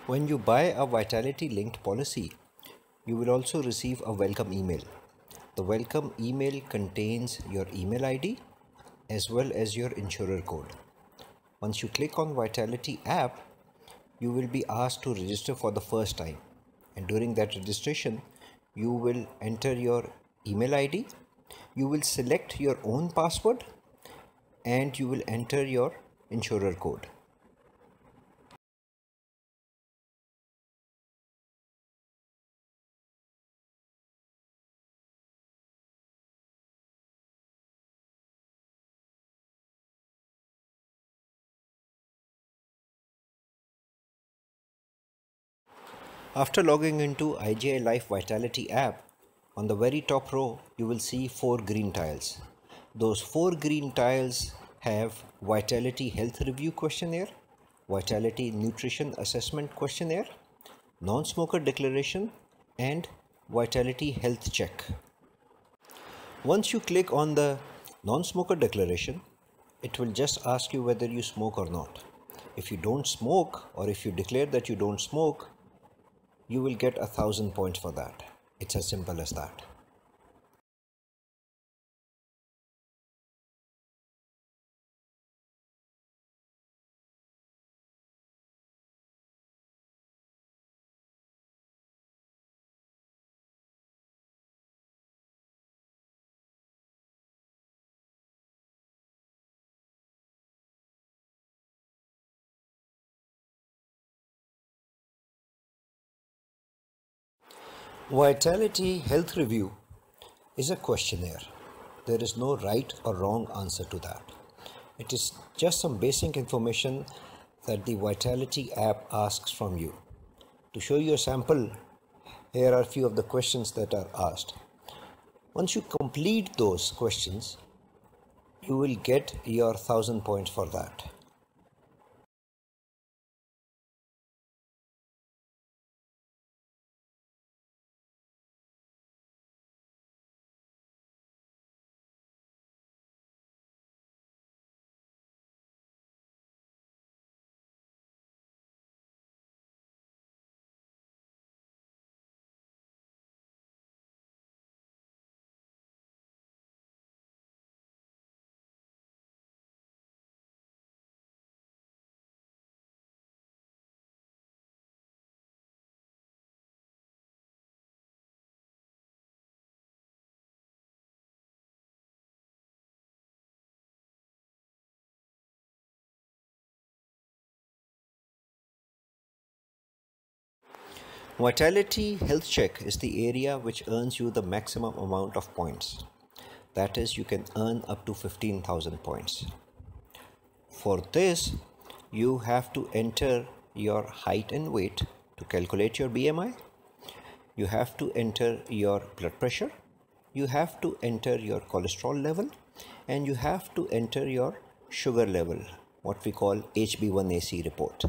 When you buy a Vitality linked policy, you will also receive a welcome email. The welcome email contains your email ID as well as your insurer code. Once you click on Vitality app, you will be asked to register for the first time, and during that registration you will enter your email ID, you will select your own password, and you will enter your insurer code. After logging into IGI Life Vitality app, on the very top row you will see 4 green tiles. Those 4 green tiles have Vitality Health Review Questionnaire, Vitality Nutrition Assessment Questionnaire, Non-Smoker Declaration, and Vitality Health Check. Once you click on the Non-Smoker Declaration, it will just ask you whether you smoke or not. If you don't smoke, or if you declare that you don't smoke, you will get 1,000 points for that. It's as simple as that. Vitality Health Review is a questionnaire. There is no right or wrong answer to that. It is just some basic information that the Vitality app asks from you. To show you a sample, here are a few of the questions that are asked. Once you complete those questions, you will get your 1,000 points for that. Vitality Health Check is the area which earns you the maximum amount of points. That is, you can earn up to 15,000 points. For this, you have to enter your height and weight to calculate your BMI. You have to enter your blood pressure. You have to enter your cholesterol level, and you have to enter your sugar level, what we call HB1AC report.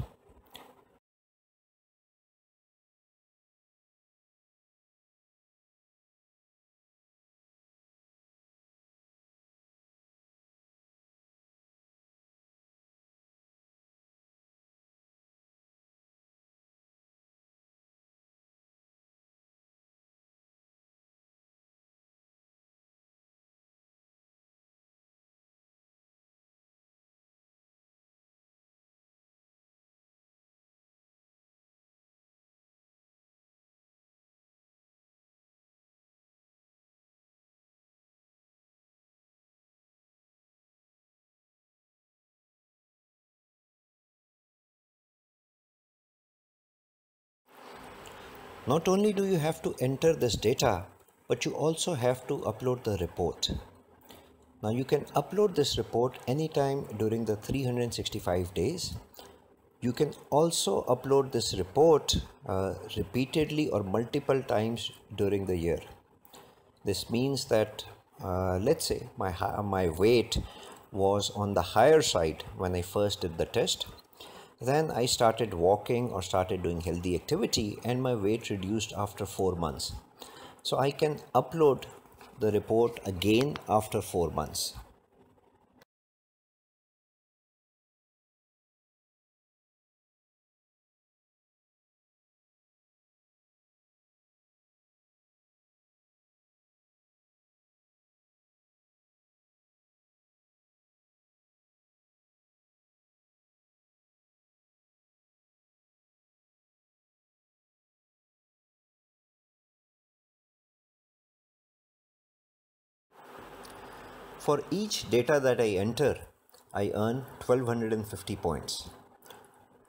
Not only do you have to enter this data, but you also have to upload the report. Now you can upload this report anytime during the 365 days. You can also upload this report repeatedly or multiple times during the year. This means that let's say my weight was on the higher side when I first did the test. Then I started walking or started doing healthy activity, and my weight reduced after 4 months. So I can upload the report again after 4 months. For each data that I enter, I earn 1250 points.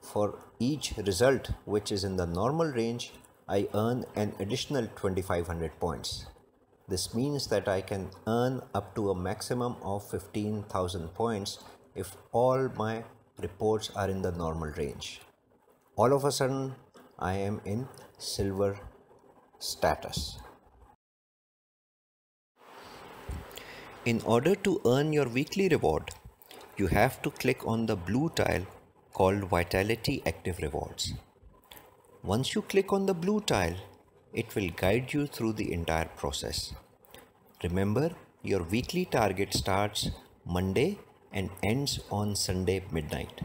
For each result which is in the normal range, I earn an additional 2500 points. This means that I can earn up to a maximum of 15,000 points if all my reports are in the normal range. All of a sudden, I am in silver status. In order to earn your weekly reward, you have to click on the blue tile called Vitality Active Rewards. Once you click on the blue tile, it will guide you through the entire process. Remember, your weekly target starts Monday and ends on Sunday midnight.